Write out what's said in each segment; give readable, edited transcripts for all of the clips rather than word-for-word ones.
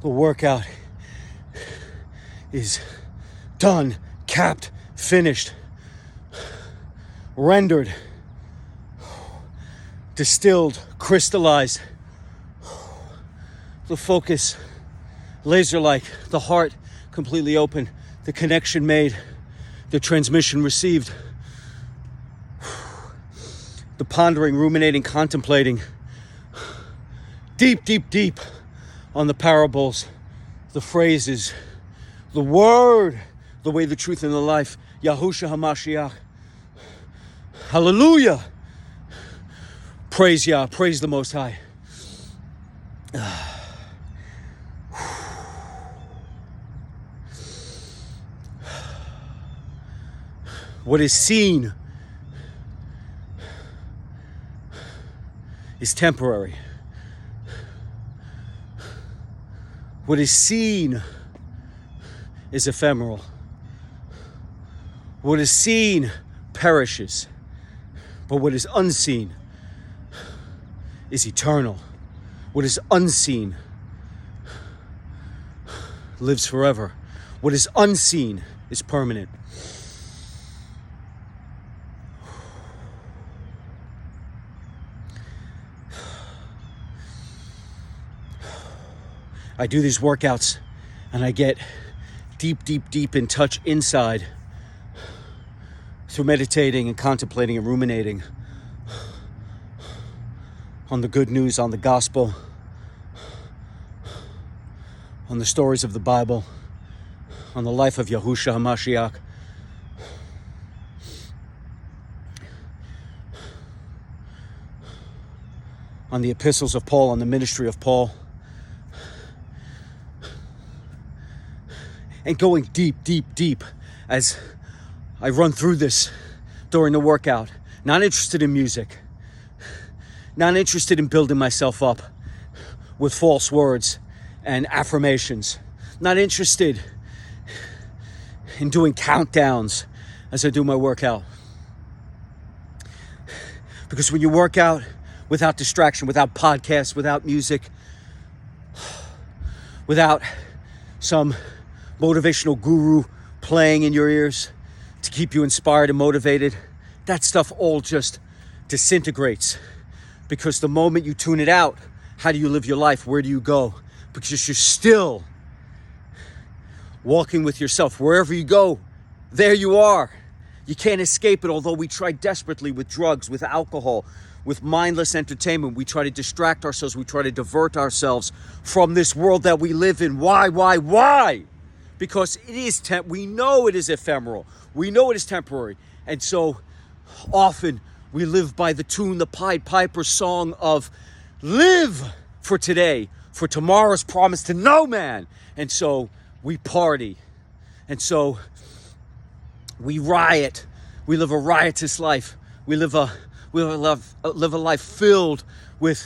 The workout is done, capped, finished, rendered, distilled, crystallized. The focus, laser-like, the heart completely open, the connection made, the transmission received, the pondering, ruminating, contemplating, deep, deep, deep on the parables, the phrases, the word, the way, the truth, and the life, Yahushua HaMashiach. Hallelujah. Praise Yah, praise the Most High. What is seen is temporary. What is seen is ephemeral. What is seen perishes, but what is unseen is eternal. What is unseen lives forever. What is unseen is permanent. I do these workouts and I get deep, deep, deep in touch inside through meditating and contemplating and ruminating on the good news, on the gospel, on the stories of the Bible, on the life of Yahushua HaMashiach. On the epistles of Paul, on the ministry of Paul. And going deep, deep, deep as I run through this during the workout. Not interested in music. Not interested in building myself up with false words and affirmations. Not interested in doing countdowns as I do my workout. Because when you work out without distraction, without podcasts, without music, without some motivational guru playing in your ears to keep you inspired and motivated, that stuff all just disintegrates. Because the moment you tune it out, how do you live your life? Where do you go? Because you're still walking with yourself. Wherever you go, there you are. You can't escape it, although we try desperately with drugs, with alcohol, with mindless entertainment. We try to distract ourselves. We try to divert ourselves from this world that we live in. Why? Because it is we know it is ephemeral. We know it is temporary. And so often we live by the tune, the Pied Piper song of live for today, for tomorrow's promised to no man. And so we party. And so we riot. We live a riotous life. We live a life filled with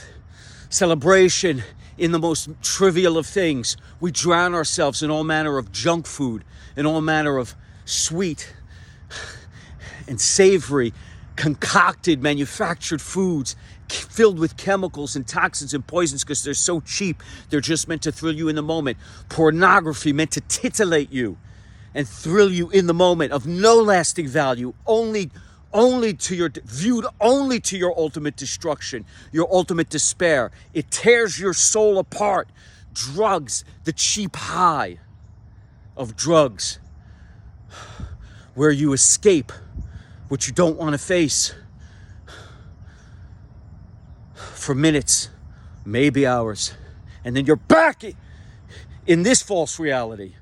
celebration in the most trivial of things. We drown ourselves in all manner of junk food, in all manner of sweet and savory, concocted, manufactured foods filled with chemicals and toxins and poisons because they're so cheap. They're just meant to thrill you in the moment. Pornography meant to titillate you and thrill you in the moment, of no lasting value, viewed only to your ultimate destruction, your ultimate despair. It tears your soul apart. Drugs, the cheap high of drugs, where you escape what you don't want to face for minutes, maybe hours, and then you're back in this false reality,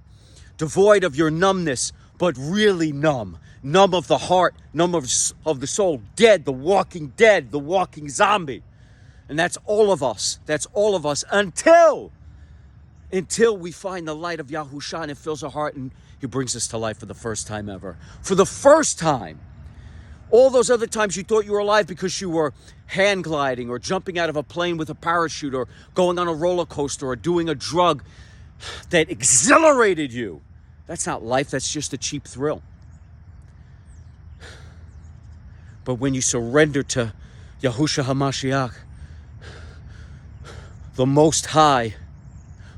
devoid of your numbness, but really numb of the heart, numb of the soul, dead, the walking zombie. And that's all of us. Until we find the light of Yahushua and it fills our heart and he brings us to life for the first time ever. For the first time. All those other times you thought you were alive because you were hand gliding or jumping out of a plane with a parachute or going on a roller coaster or doing a drug that exhilarated you. That's not life, that's just a cheap thrill. But when you surrender to Yahushua HaMashiach, the Most High,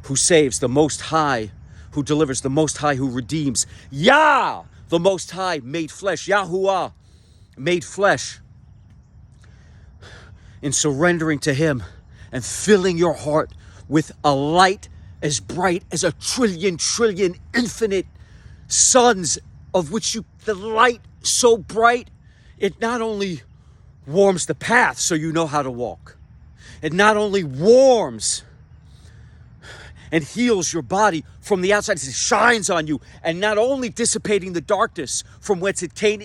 who saves, the Most High who delivers, the Most High who redeems. Yah, the Most High made flesh. Yahuwah made flesh. In surrendering to him and filling your heart with a light as bright as a trillion infinite suns, of which the light so bright, it not only warms the path so you know how to walk, it not only warms and heals your body from the outside, it shines on you, and not only dissipating the darkness from whence it came,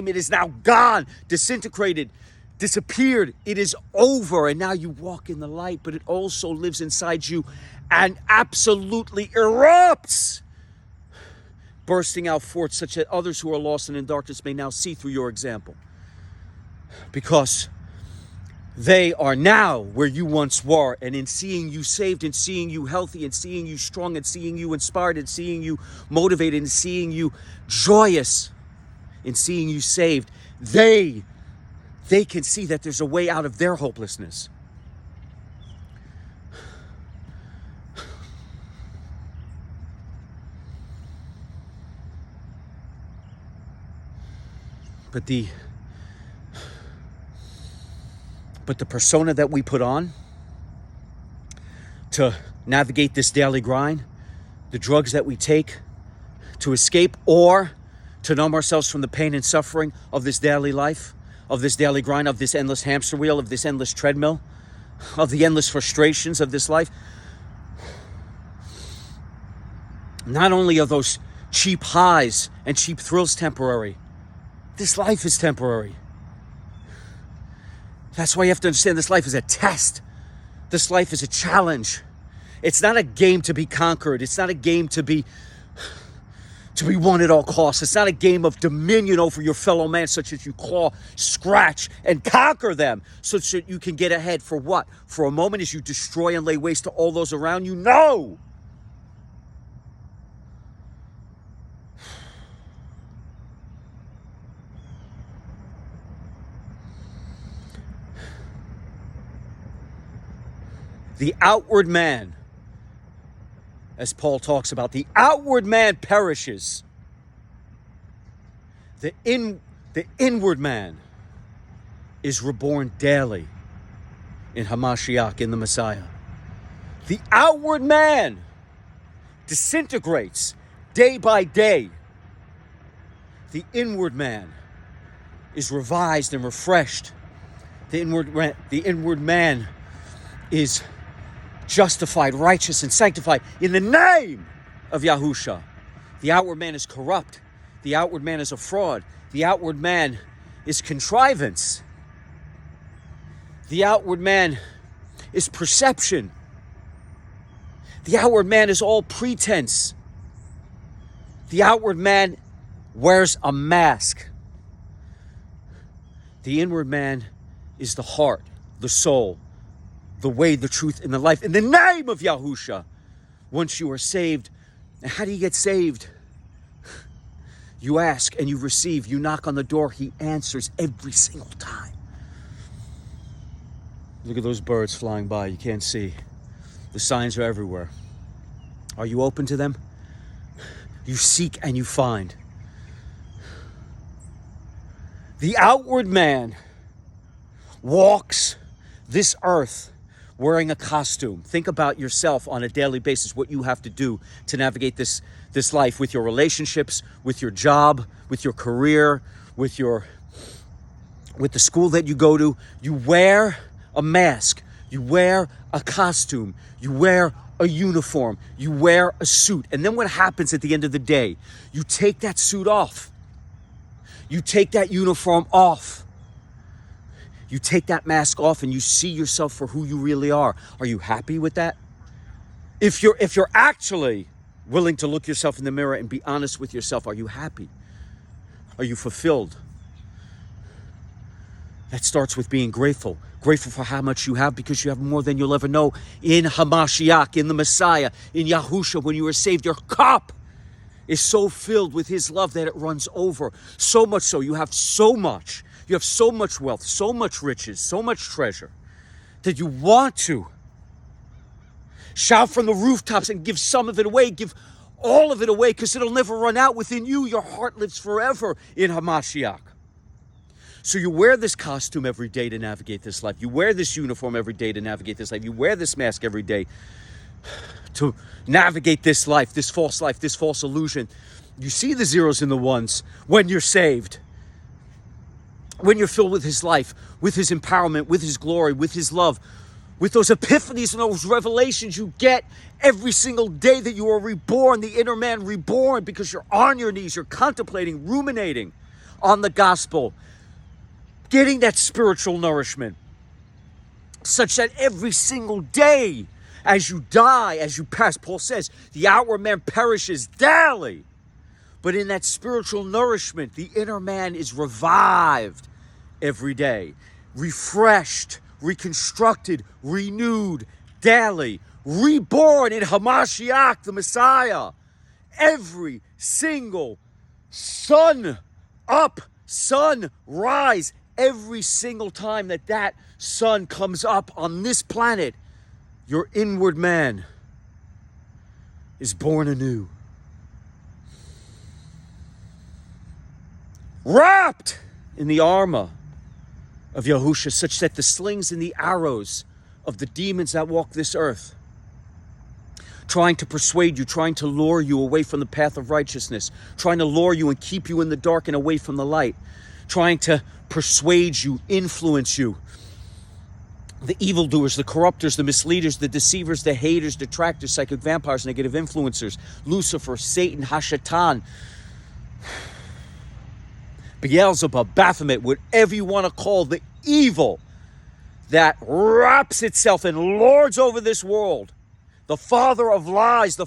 it is now gone, disintegrated, disappeared, it is over, and now you walk in the light, but it also lives inside you and absolutely erupts, bursting out forth, such that others who are lost and in darkness may now see through your example, because they are now where you once were, and in seeing you saved, and seeing you healthy, and seeing you strong, and seeing you inspired, and seeing you motivated, and seeing you joyous, in seeing you saved, they can see that there's a way out of their hopelessness. But the persona that we put on to navigate this daily grind, the drugs that we take to escape or to numb ourselves from the pain and suffering of this daily life, of this daily grind, of this endless hamster wheel, of this endless treadmill, of the endless frustrations of this life. Not only are those cheap highs and cheap thrills temporary, this life is temporary. That's why you have to understand this life is a test. This life is a challenge. It's not a game to be conquered. It's not a game to be won at all costs. It's not a game of dominion over your fellow man, such that you claw, scratch, and conquer them, such that you can get ahead. For what? For a moment, as you destroy and lay waste to all those around you? No! The outward man, as Paul talks about, the outward man perishes. The inward man is reborn daily in Hamashiach, in the Messiah. The outward man disintegrates day by day. The inward man is revised and refreshed. The inward man is justified, righteous, and sanctified in the name of Yahusha. The outward man is corrupt. The outward man is a fraud. The outward man is contrivance. The outward man is perception. The outward man is all pretense. The outward man wears a mask. The inward man is the heart, the soul, the way, the truth, and the life. In the name of Yahusha, once you are saved. And how do you get saved? You ask and you receive. You knock on the door. He answers every single time. Look at those birds flying by. You can't see. The signs are everywhere. Are you open to them? You seek and you find. The outward man walks this earth wearing a costume. Think about yourself on a daily basis, what you have to do to navigate this life, with your relationships, with your job, with your career, with the school that you go to. You wear a mask. You wear a costume. You wear a uniform. You wear a suit. And then what happens at the end of the day? You take that suit off. You take that uniform off. You take that mask off and you see yourself for who you really are. Are you happy with that? If you're actually willing to look yourself in the mirror and be honest with yourself, are you happy? Are you fulfilled? That starts with being grateful. Grateful for how much you have, because you have more than you'll ever know in Hamashiach, in the Messiah, in Yahusha. When you are saved, your cup is so filled with his love that it runs over. So much so, you have so much. You have so much wealth, so much riches, so much treasure that you want to Shout from the rooftops and give some of it away. Give all of it away, because it'll never run out within you. Your heart lives forever in Hamashiach. So you wear this costume every day to navigate this life. You wear this uniform every day to navigate this life. You wear this mask every day to navigate this life, this false illusion. You see the zeros and the ones when you're saved. When you're filled with his life, with his empowerment, with his glory, with his love, with those epiphanies and those revelations you get every single day that you are reborn, the inner man reborn, because you're on your knees, you're contemplating, ruminating on the gospel, getting that spiritual nourishment, such that every single day as you die, as you pass, Paul says, the outward man perishes daily. But in that spiritual nourishment, the inner man is revived every day, refreshed, reconstructed, renewed daily, reborn in Hamashiach, the Messiah. Every single sun up, sun rise, every single time that sun comes up on this planet, your inward man is born anew. Wrapped in the armor of Yahusha, such that the slings and the arrows of the demons that walk this earth, trying to persuade you, trying to lure you away from the path of righteousness, trying to lure you and keep you in the dark and away from the light, trying to persuade you, influence you. The evildoers, the corruptors, the misleaders, the deceivers, the haters, detractors, psychic vampires, negative influencers, Lucifer, Satan, Hashatan, Beelzebub, Baphomet, whatever you want to call the evil that wraps itself and lords over this world. The father of lies, the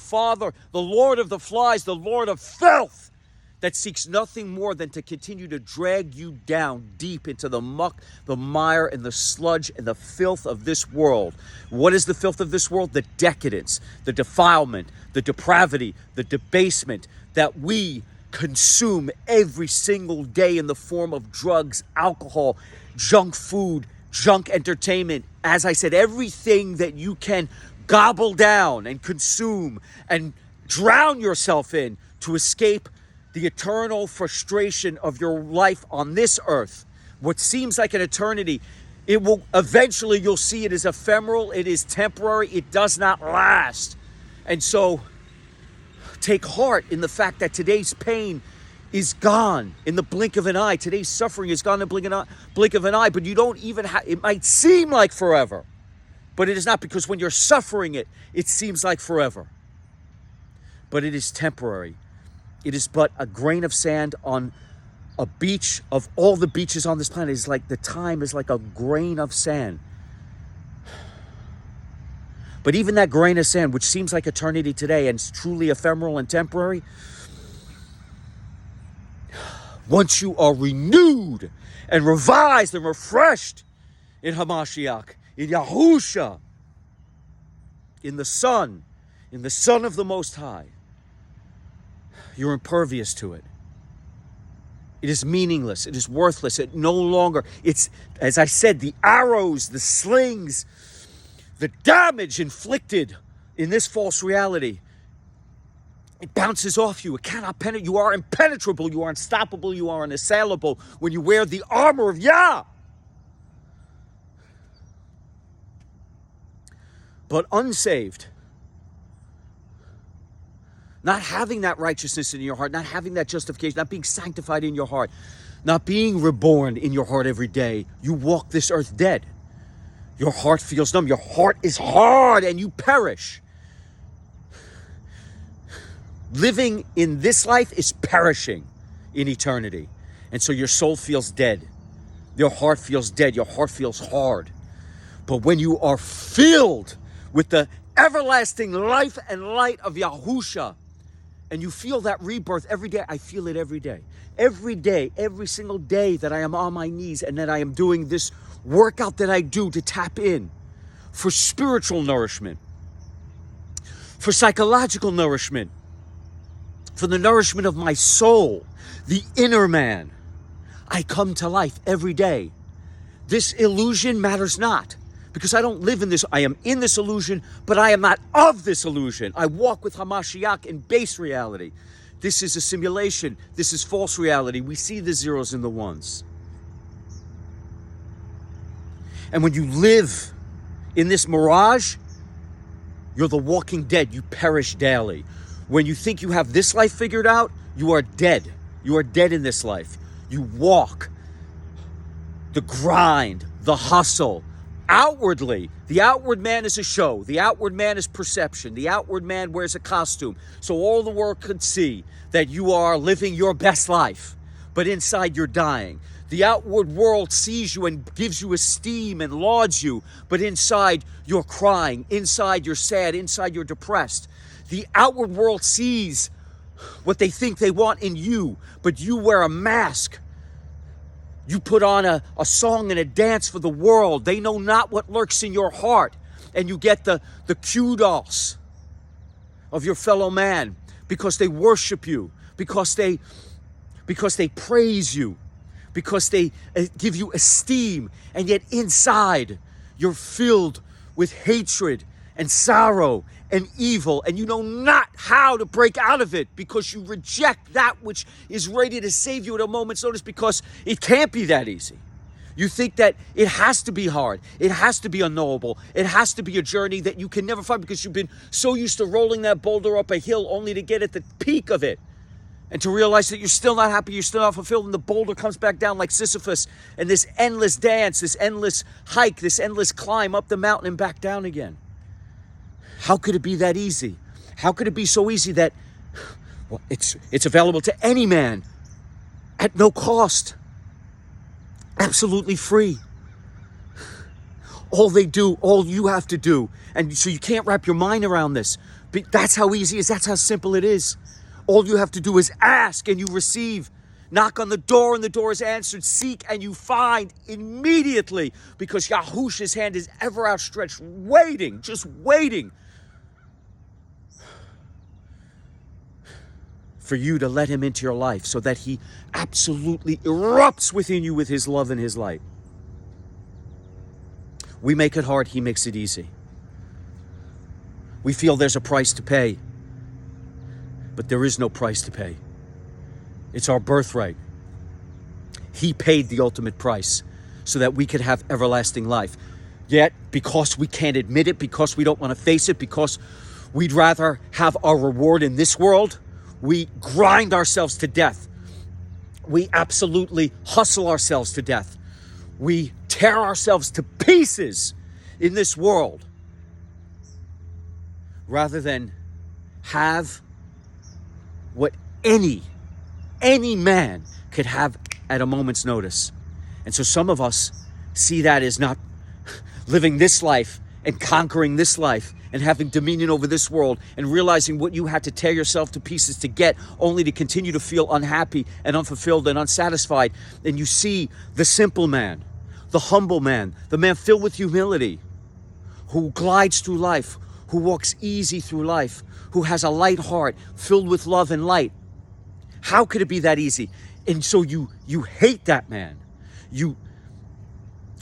Lord of the flies, the Lord of filth, that seeks nothing more than to continue to drag you down deep into the muck, the mire, and the sludge and the filth of this world. What is the filth of this world? The decadence, the defilement, the depravity, the debasement that we consume every single day in the form of drugs, alcohol, junk food, junk entertainment. As I said, everything that you can gobble down and consume and drown yourself in to escape the eternal frustration of your life on this earth. What seems like an eternity, it will eventually, you'll see it is ephemeral, it is temporary, it does not last. And so take heart in the fact that today's pain is gone in the blink of an eye. Today's suffering is gone in the blink of an eye, but you don't even it might seem like forever, but it is not, because when you're suffering it, it seems like forever. But it is temporary. It is but a grain of sand on a beach. Of all the beaches on this planet, is like the time is like a grain of sand. But even that grain of sand, which seems like eternity today and is truly ephemeral and temporary, once you are renewed and revised and refreshed in Hamashiach, in Yahusha, in the Son of the Most High, you're impervious to it. It is meaningless. It is worthless. It no longer, it's, as I said, the arrows, the slings, the damage inflicted in this false reality, it bounces off you. It cannot penetrate. You are impenetrable. You are unstoppable. You are unassailable when you wear the armor of Yah. But unsaved, not having that righteousness in your heart, not having that justification, not being sanctified in your heart, not being reborn in your heart every day, you walk this earth dead. Your heart feels numb. Your heart is hard and you perish. Living in this life is perishing in eternity. And so your soul feels dead. Your heart feels dead. Your heart feels hard. But when you are filled with the everlasting life and light of Yahusha, and you feel that rebirth every day, I feel it every day. Every day, every single day that I am on my knees and that I am doing this workout that I do to tap in for spiritual nourishment, for psychological nourishment, for the nourishment of my soul, the inner man. I come to life every day. This illusion matters not. Because I don't live in this, I am in this illusion, but I am not of this illusion. I walk with Hamashiach in base reality. This is a simulation. This is false reality. We see the zeros and the ones. And when you live in this mirage, you're the walking dead. You perish daily. When you think you have this life figured out, you are dead. You are dead in this life. You walk the grind, the hustle. Outwardly, the outward man is a show. The outward man is perception. The outward man wears a costume. So all the world could see that you are living your best life. But inside you're dying. The outward world sees you and gives you esteem and lauds you. But inside you're crying. Inside you're sad. Inside you're depressed. The outward world sees what they think they want in you. But you wear a mask. You put on a song and a dance for the world. They know not what lurks in your heart. And you get the kudos of your fellow man because they worship you, because they praise you, because they give you esteem. And yet inside, you're filled with hatred and sorrow and evil, and you know not how to break out of it because you reject that which is ready to save you at a moment's notice, because it can't be that easy. You think that it has to be hard. It has to be unknowable. It has to be a journey that you can never find because you've been so used to rolling that boulder up a hill only to get at the peak of it and to realize that you're still not happy, you're still not fulfilled, and the boulder comes back down like Sisyphus, and this endless dance, this endless hike, this endless climb up the mountain and back down again. How could it be that easy? How could it be so easy that it's available to any man at no cost? Absolutely free. All they do, all you have to do, and so you can't wrap your mind around this. That's how easy it is. That's how simple it is. All you have to do is ask and you receive. Knock on the door and the door is answered. Seek and you find immediately, because Yahushua's hand is ever outstretched, waiting, just waiting for you to let him into your life so that he absolutely erupts within you with his love and his light. We make it hard, he makes it easy. We feel there's a price to pay, but there is no price to pay. It's our birthright. He paid the ultimate price so that we could have everlasting life. Yet, because we can't admit it, because we don't want to face it, because we'd rather have our reward in this world, we grind ourselves to death. We absolutely hustle ourselves to death. We tear ourselves to pieces in this world rather than have what any man could have at a moment's notice. And so some of us see that as not living this life and conquering this life and having dominion over this world and realizing what you had to tear yourself to pieces to get, only to continue to feel unhappy and unfulfilled and unsatisfied. And you see the simple man, the humble man, the man filled with humility, who glides through life, who walks easy through life, who has a light heart filled with love and light. How could it be that easy? And so you hate that man. You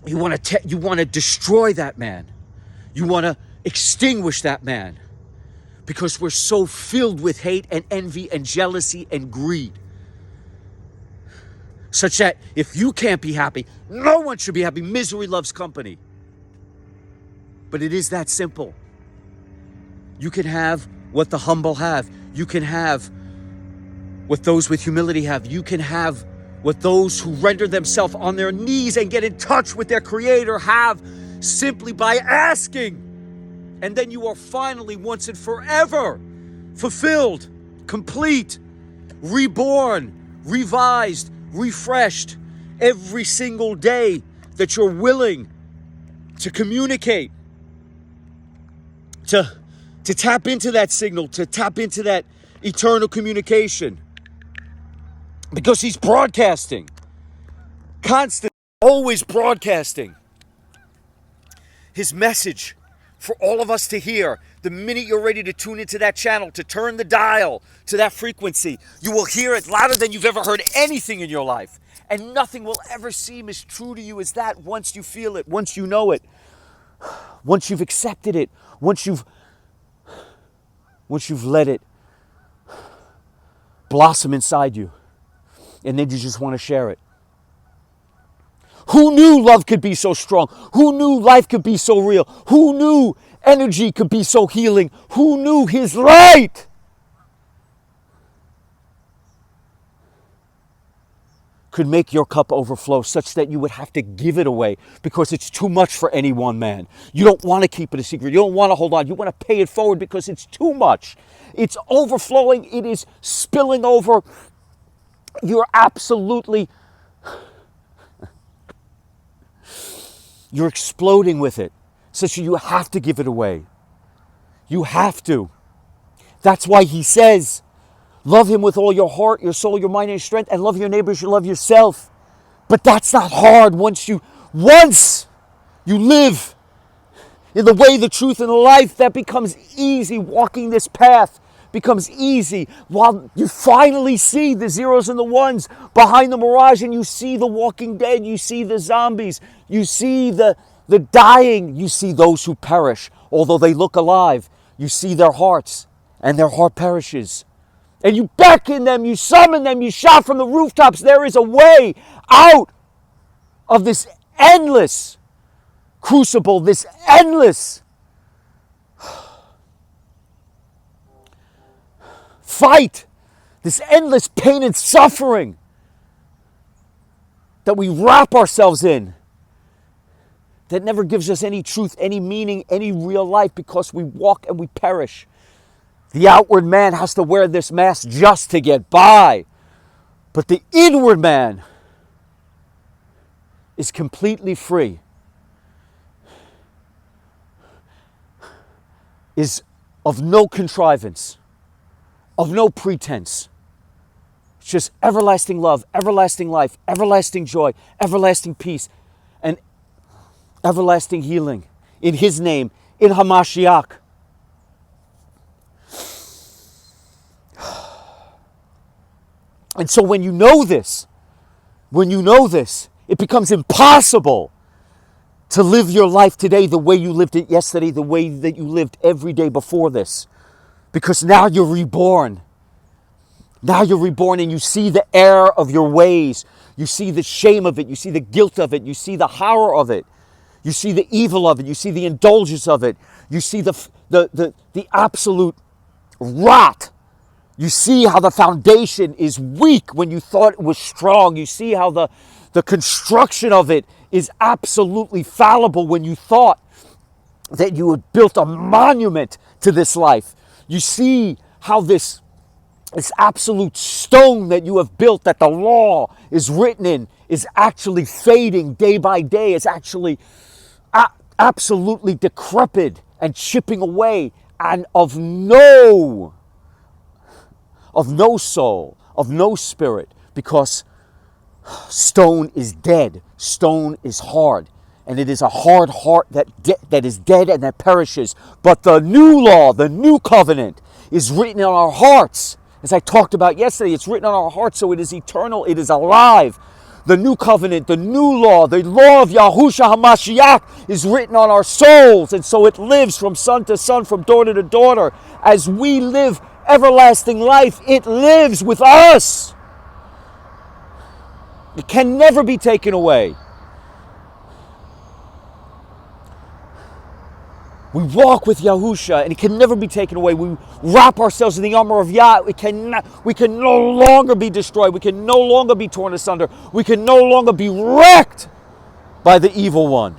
want to destroy that man. You want to extinguish that man because we're so filled with hate and envy and jealousy and greed, such that if you can't be happy, no one should be happy. Misery loves company. But it is that simple. You can have what the humble have. You can have what those with humility have. You can have what those who render themselves on their knees and get in touch with their Creator have, simply by asking. And then you are finally, once and forever, fulfilled, complete, reborn, revised, refreshed every single day that you're willing to communicate, to tap into that signal, to tap into that eternal communication. Because he's broadcasting, constant, always broadcasting his message for all of us to hear. The minute you're ready to tune into that channel, to turn the dial to that frequency, you will hear it louder than you've ever heard anything in your life. And nothing will ever seem as true to you as that once you feel it, once you know it. once you've accepted it, once you've let it blossom inside you, and then you just want to share it. Who knew love could be so strong? Who knew life could be so real? Who knew energy could be so healing? Who knew his light could make your cup overflow such that you would have to give it away because it's too much for any one man? You don't want to keep it a secret. You don't want to hold on. You want to pay it forward because it's too much. It's overflowing. It is spilling over. You're exploding with it. So you have to give it away. You have to. That's why he says, love him with all your heart, your soul, your mind, and your strength, and love your neighbors, you love yourself. But that's not hard once you live in the way, the truth, and the life. That becomes easy. Walking this path becomes easy while you finally see the zeros and the ones behind the mirage, and you see the walking dead, you see the zombies, you see the dying, you see those who perish. Although they look alive, you see their hearts, and their heart perishes. And you beckon them, you summon them, you shout from the rooftops. There is a way out of this endless crucible, this endless fight, this endless pain and suffering that we wrap ourselves in, that never gives us any truth, any meaning, any real life, because we walk and we perish. The outward man has to wear this mask just to get by, but the inward man is completely free, is of no contrivance, of no pretense. It's just everlasting love, everlasting life, everlasting joy, everlasting peace, and everlasting healing in his name, in Hamashiach. And so when you know this, it becomes impossible to live your life today the way you lived it yesterday, the way that you lived every day before this. Because now you're reborn. Now you're reborn, and you see the error of your ways. You see the shame of it. You see the guilt of it. You see the horror of it. You see the evil of it. You see the indulgence of it. You see the absolute rot. You see how the foundation is weak when you thought it was strong. You see how the construction of it is absolutely fallible when you thought that you had built a monument to this life. You see how this absolute stone that you have built, that the law is written in, is actually fading day by day. It's actually absolutely decrepit and chipping away, and of no soul, of no spirit, because stone is dead, stone is hard, and it is a hard heart that is dead and that perishes. But the new law, the new covenant, is written in our hearts. As I talked about yesterday, it's written on our hearts, so it is eternal, it is alive. The new covenant, the new law, the law of Yahushua HaMashiach is written on our souls, and so it lives from son to son, from daughter to daughter. As we live everlasting life, it lives with us. It can never be taken away. We walk with Yahusha, and it can never be taken away. We wrap ourselves in the armor of Yah. We can no longer be destroyed. We can no longer be torn asunder. We can no longer be wrecked by the evil one.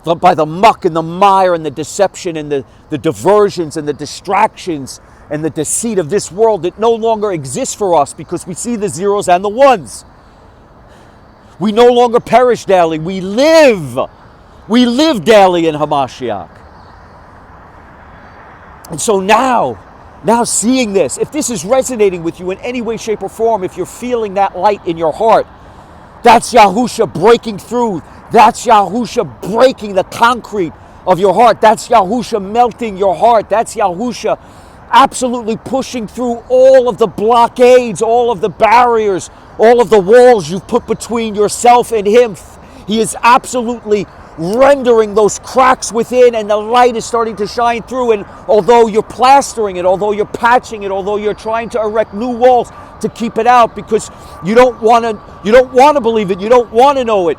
By the muck and the mire and the deception and the diversions and the distractions and the deceit of this world that no longer exists for us, because we see the zeros and the ones. We no longer perish daily. We live daily in Hamashiach. And so now seeing this, if this is resonating with you in any way, shape, or form, if you're feeling that light in your heart, that's Yahusha breaking through. That's Yahusha breaking the concrete of your heart. That's Yahusha melting your heart. That's Yahusha absolutely pushing through all of the blockades, all of the barriers, all of the walls you've put between yourself and Him. He is absolutely rendering those cracks within, and the light is starting to shine through. And although you're plastering it, although you're patching it, although you're trying to erect new walls to keep it out because you don't want to believe it, you don't want to know it,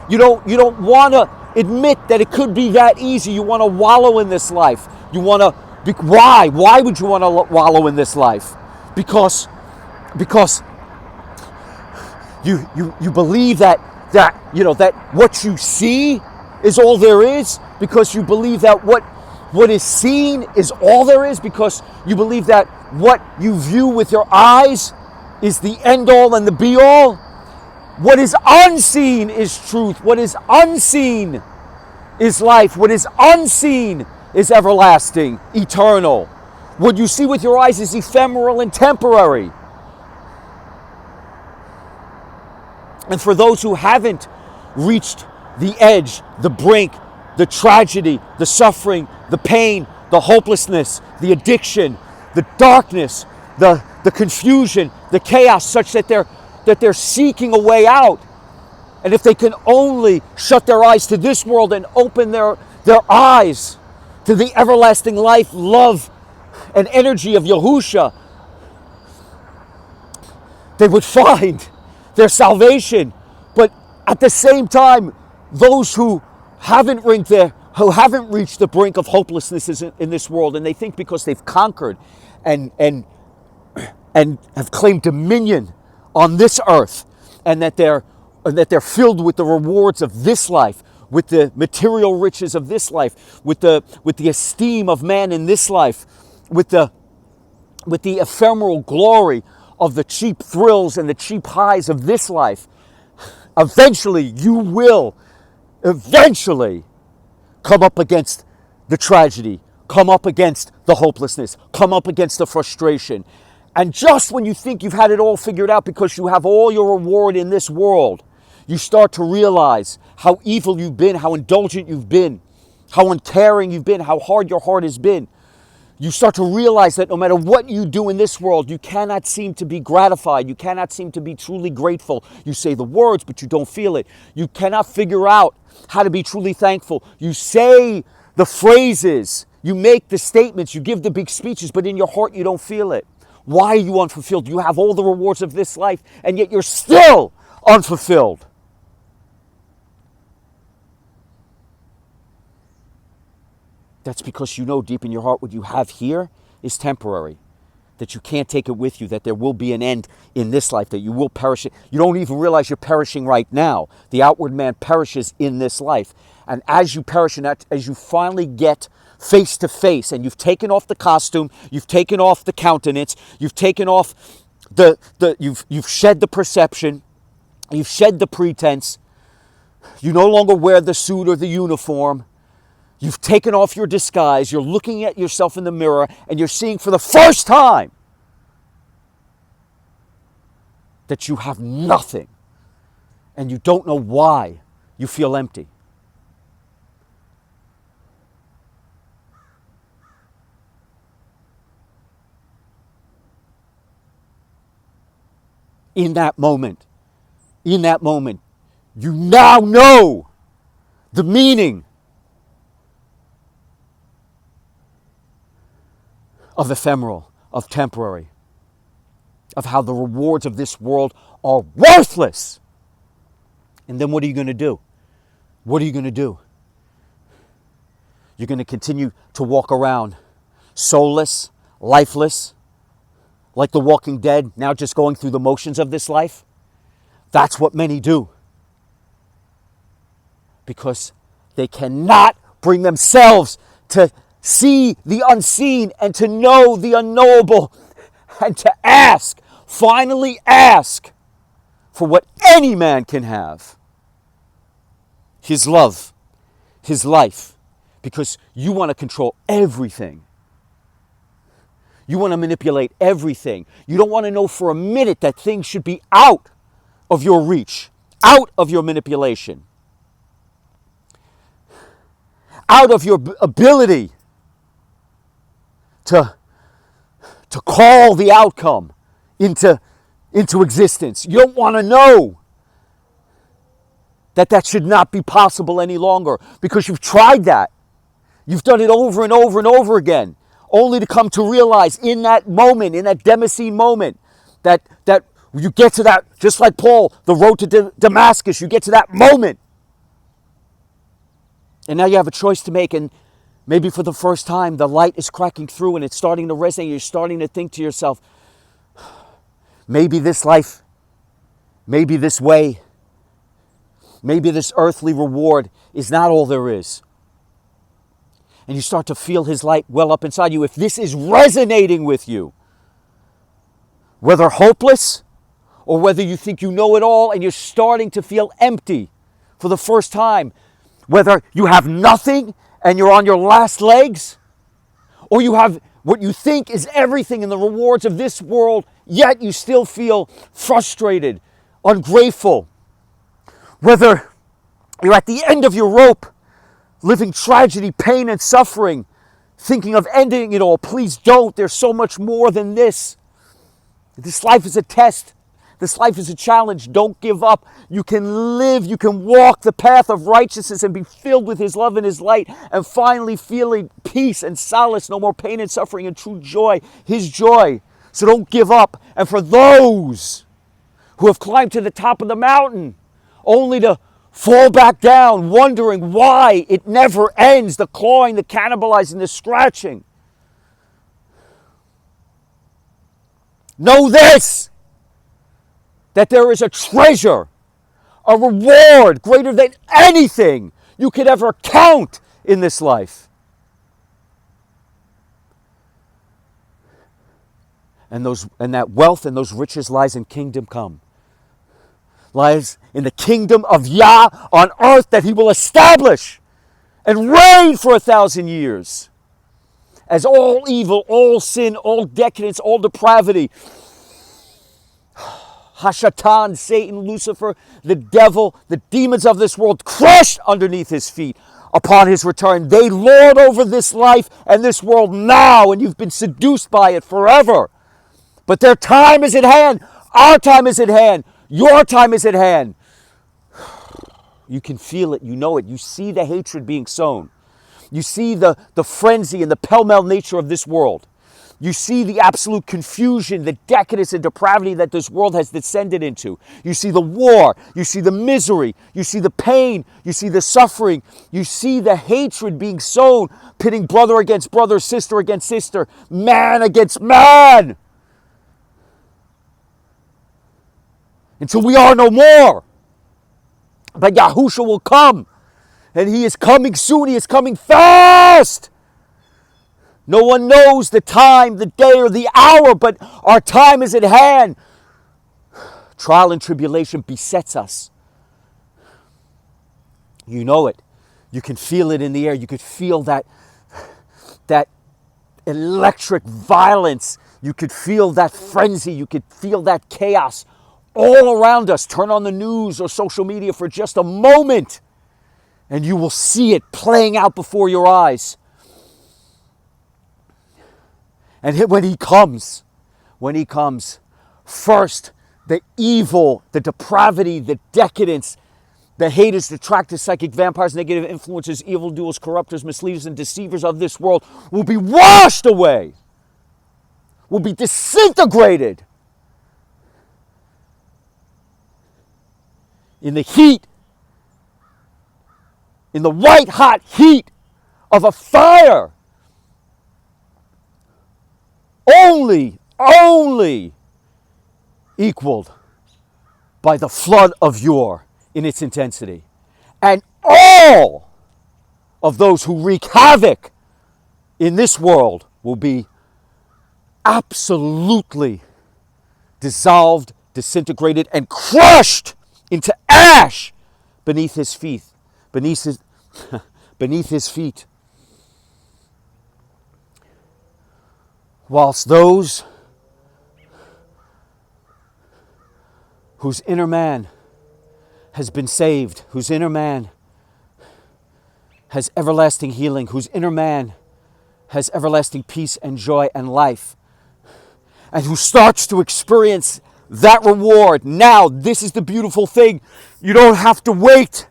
you don't want to admit that it could be that easy. You want to wallow in this life. You want to. Why? Why would you want to wallow in this life? Because you believe that what you see is all there is, because you believe that what is seen is all there is, because you believe that what you view with your eyes is the end all and the be all. What is unseen is truth. What is unseen is life. What is unseen is everlasting, eternal. What you see with your eyes is ephemeral and temporary. And for those who haven't reached the edge, the brink, the tragedy, the suffering, the pain, the hopelessness, the addiction, the darkness, the confusion, the chaos, such that they're seeking a way out. And if they can only shut their eyes to this world and open their eyes to the everlasting life, love, and energy of Yahusha, they would find their salvation. But at the same time, those who haven't reached the brink of hopelessness in this world, and they think because they've conquered and have claimed dominion on this earth, and that they're filled with the rewards of this life, with the material riches of this life, with the esteem of man in this life, with the ephemeral glory of the cheap thrills and the cheap highs of this life. Eventually you will come up against the tragedy, come up against the hopelessness, come up against the frustration. And just when you think you've had it all figured out because you have all your reward in this world, you start to realize how evil you've been, how indulgent you've been, how uncaring you've been, how hard your heart has been. You start to realize that no matter what you do in this world, you cannot seem to be gratified. You cannot seem to be truly grateful. You say the words, but you don't feel it. You cannot figure out how to be truly thankful. You say the phrases, you make the statements, you give the big speeches, but in your heart you don't feel it. Why are you unfulfilled? You have all the rewards of this life, and yet you're still unfulfilled. That's because you know deep in your heart what you have here is temporary, that you can't take it with you, that there will be an end in this life, that you will perish. You don't even realize you're perishing right now. The outward man perishes in this life. And as you perish, and as you finally get face to face, and you've taken off the costume, you've taken off the countenance, you've taken off you've shed the perception, you've shed the pretense, you no longer wear the suit or the uniform, you've taken off your disguise, you're looking at yourself in the mirror, and you're seeing for the first time that you have nothing, and you don't know why you feel empty. In that moment, you now know the meaning of ephemeral, of temporary, of how the rewards of this world are worthless. And then what are you going to do? What are you going to do? You're going to continue to walk around soulless, lifeless, like the Walking Dead, now just going through the motions of this life? That's what many do. Because they cannot bring themselves to see the unseen and to know the unknowable and to ask, finally ask for what any man can have. His love, his life, because you want to control everything. You want to manipulate everything. You don't want to know for a minute that things should be out of your reach, out of your manipulation, out of your ability to call the outcome into existence. You don't want to know that should not be possible any longer, because you've tried that. You've done it over and over and over again, only to come to realize in that moment, in that Damascene moment, that you get to that, just like Paul, the road to Damascus, you get to that moment. And now you have a choice to make, and maybe for the first time, the light is cracking through and it's starting to resonate. You're starting to think to yourself, maybe this life, maybe this way, maybe this earthly reward is not all there is. And you start to feel his light well up inside you. If this is resonating with you, whether hopeless or whether you think you know it all and you're starting to feel empty for the first time, whether you have nothing and you're on your last legs, or you have what you think is everything in the rewards of this world, yet you still feel frustrated, ungrateful, whether you're at the end of your rope, living tragedy, pain, and suffering, thinking of ending it all. Please don't. There's so much more than this. This life is a test. This life is a challenge. Don't give up. You can live, you can walk the path of righteousness and be filled with his love and his light, and finally feeling peace and solace, no more pain and suffering, and true joy, his joy. So don't give up. And for those who have climbed to the top of the mountain only to fall back down, wondering why it never ends, the clawing, the cannibalizing, the scratching, know this, that there is a treasure, a reward greater than anything you could ever count in this life. And that wealth and those riches lies in kingdom come. Lies in the kingdom of Yah on earth that he will establish and reign for 1,000 years. As all evil, all sin, all decadence, all depravity, Hashatan, Satan, Lucifer, the devil, the demons of this world, crushed underneath his feet upon his return. They lord over this life and this world now, and you've been seduced by it forever. But their time is at hand. Our time is at hand. Your time is at hand. You can feel it. You know it. You see the hatred being sown. You see the frenzy and the pell-mell nature of this world. You see the absolute confusion, the decadence and depravity that this world has descended into. You see the war. You see the misery. You see the pain. You see the suffering. You see the hatred being sown, pitting brother against brother, sister against sister, man against man, until we are no more. But Yahusha will come, and he is coming soon. He is coming fast. No one knows the time, the day, or the hour, but our time is at hand. Trial and tribulation besets us. You know it. You can feel it in the air. You could feel that electric violence. You could feel that frenzy. You could feel that chaos all around us. Turn on the news or social media for just a moment, and you will see it playing out before your eyes. And when he comes, first, the evil, the depravity, the decadence, the haters, detractors, psychic vampires, negative influencers, evildoers, corruptors, misleaders, and deceivers of this world will be washed away, will be disintegrated in the heat, in the white hot heat of a fire. Only equaled by the flood of yore in its intensity. And all of those who wreak havoc in this world will be absolutely dissolved, disintegrated, and crushed into ash beneath his feet. Beneath his feet. Whilst those whose inner man has been saved, whose inner man has everlasting healing, whose inner man has everlasting peace and joy and life, and who starts to experience that reward now, this is the beautiful thing. You don't have to wait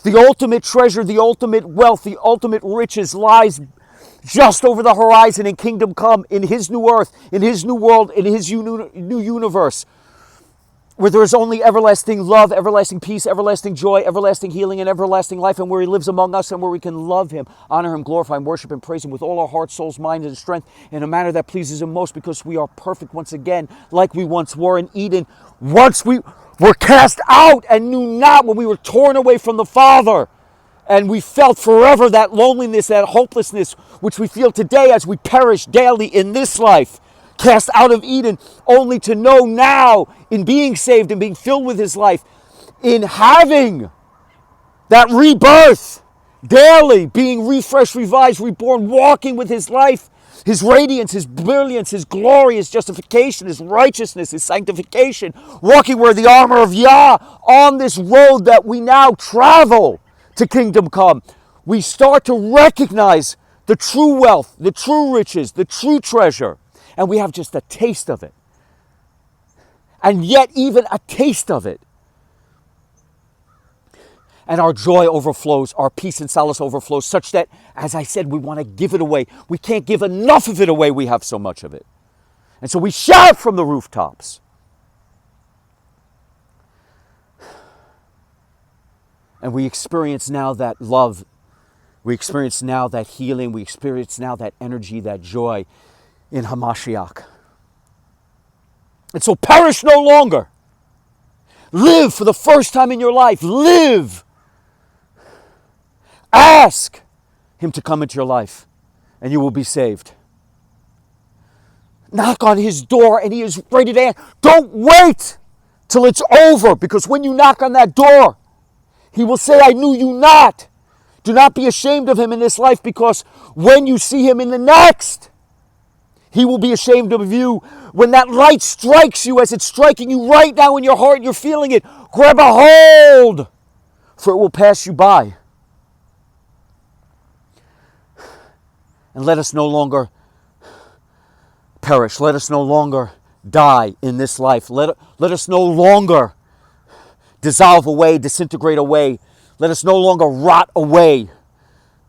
The ultimate treasure, the ultimate wealth, the ultimate riches lies just over the horizon in kingdom come, in his new earth, in his new world, in his new universe, where there is only everlasting love, everlasting peace, everlasting joy, everlasting healing, and everlasting life, and where he lives among us, and where we can love him, honor him, glorify him, worship and praise him with all our heart, souls, mind, and strength in a manner that pleases him most, because we are perfect once again, like we once were in Eden. Once we were cast out and knew not, when we were torn away from the Father, and we felt forever that loneliness, that hopelessness, which we feel today as we perish daily in this life, cast out of Eden, only to know now, in being saved and being filled with his life, in having that rebirth, daily being refreshed, revised, reborn, walking with his life, his radiance, his brilliance, his glory, his justification, his righteousness, his sanctification, walking where the armor of Yah on this road that we now travel to kingdom come. We start to recognize the true wealth, the true riches, the true treasure, and we have just a taste of it. And yet even a taste of it, and our joy overflows, our peace and solace overflows, such that, as I said, we want to give it away. We can't give enough of it away. We have so much of it. And so we shout from the rooftops. And we experience now that love. We experience now that healing. We experience now that energy, that joy in Hamashiach. And so perish no longer. Live for the first time in your life. Live. Ask him to come into your life, and you will be saved. Knock on his door, and he is ready to answer. Don't wait till it's over, because when you knock on that door, he will say, I knew you not. Do not be ashamed of him in this life, because when you see him in the next, he will be ashamed of you. When that light strikes you, as it's striking you right now in your heart, you're feeling it, grab a hold, for it will pass you by. And let us no longer perish. Let us no longer die in this life. Let us no longer dissolve away, disintegrate away. Let us no longer rot away,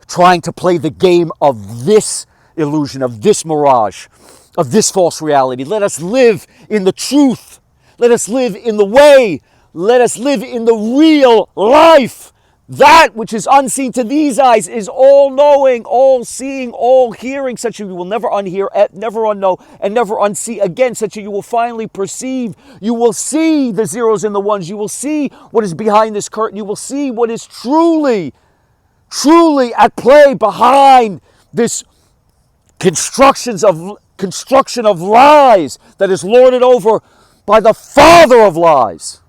trying to play the game of this illusion, of this mirage, of this false reality. Let us live in the truth. Let us live in the way. Let us live in the real life. That which is unseen to these eyes is all-knowing, all-seeing, all-hearing, such that you will never unhear, never unknow, and never unsee again, such that you will finally perceive. You will see the zeros and the ones. You will see what is behind this curtain. You will see what is truly at play behind this construction of lies that is lorded over by the father of lies.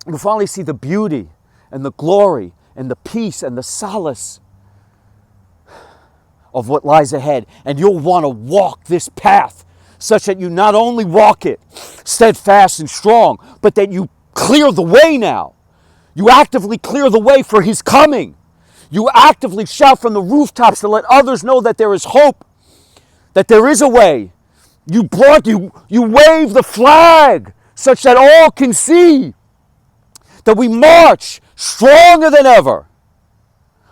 You'll finally see the beauty and the glory and the peace and the solace of what lies ahead. And you'll want to walk this path such that you not only walk it steadfast and strong, but that you clear the way now. You actively clear the way for his coming. You actively shout from the rooftops to let others know that there is hope, that there is a way. You wave the flag such that all can see that we march stronger than ever,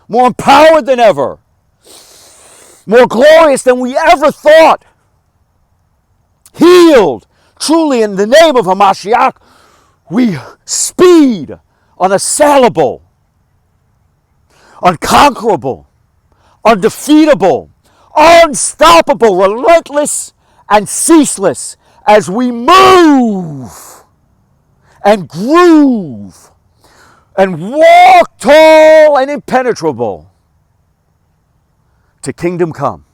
more empowered than ever, more glorious than we ever thought, healed. Truly, in the name of Hamashiach, we speed, unassailable, unconquerable, undefeatable, unstoppable, relentless, and ceaseless as we move and groove and walk tall and impenetrable to kingdom come.